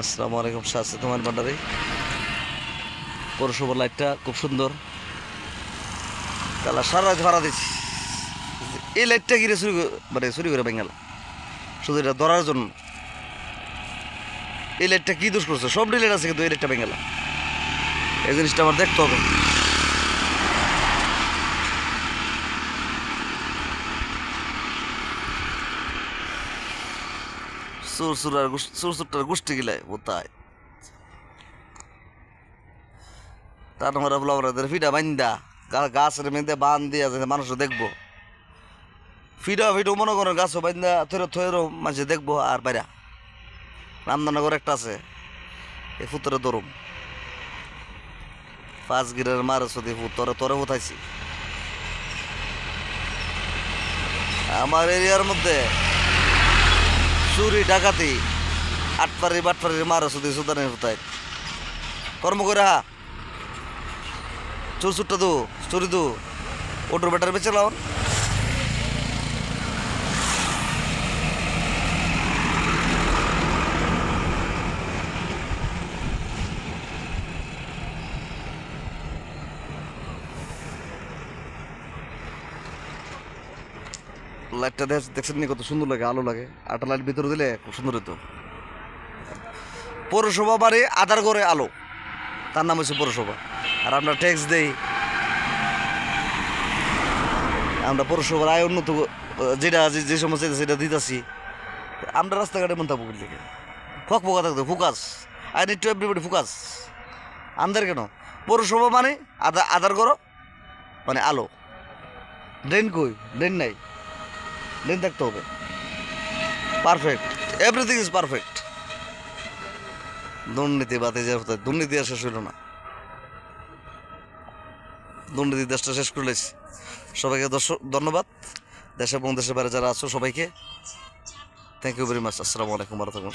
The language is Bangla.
আসসালামু আলাইকুম। শাস্তি তোমার ভান্ডারে পৌরসভার লাইটটা খুব সুন্দর তাহলে সারা রাত ভাড়া দিচ্ছি। এই লাইটটা গিরে চুরি করে বেঙ্গাল শুধু এটা ধরার জন্য। এই লাইটটা কি দোষ করছে? সব লাইট আছে কিন্তু এই লাইটটা বেঙ্গাল। এই জিনিসটা আমার দেখতে হবে। চোরটার গোষ্ঠী গিলায় কোথায় তার আমরা বলা আমাদের ফিটা বান্দা গাছের মেয়েদের বান দিয়ে আছে, মানুষ দেখবো। ফিটা মনে করেন গাছও বান্দা থইরো মানুষ দেখবো। আর বাইরা রামদানগর একটা আছে, এই ফুতরে দরম 5 গিরের মারে সদি তরে উঠাইছি। আমার এরিয়ার মধ্যে চুরি ডাকাতি আটপারি বাটপারি মারে সদি সুদানের ফুতাই কর্ম করে চুরটা দু চুরি দু ওটোর ব্যাটার বেঁচে লাও। লাইটটা দেখছেন নি কত সুন্দর লাগে, আলো লাগে। আটা লাইট ভিতরে দিলে খুব সুন্দর হতো। পৌরসভা বাড়ি আধার করে আলো, তার নাম হচ্ছে পৌরসভা। আর আমরা ট্যাক্স দেই, আমরা পৌরসভার আয় উন্নত যেটা যে সমস্ত সেটা দিতেছি। আমরা রাস্তাঘাটে মন থাকবো লিখে ফোকা থাকতো focus. I need to everybody focus. আমাদের কেন পৌরসভা মানে আধার করো মানে আলো। ড্রেন কই? ড্রেন নাই, ড্রেন থাকতে হবে। Perfect, everything is perfect. দুর্নীতি বাদে যে দুর্নীতি আর শেষ হইল না। দুর্নীতি দেশটা শেষ করে লেছি। সবাইকে ধন্যবাদ। দেশে এবং দেশের বাইরে যারা আছো সবাইকে থ্যাংক ইউ ভেরি মাচ। আসসালামু আলাইকুম। ভালো থাকুন।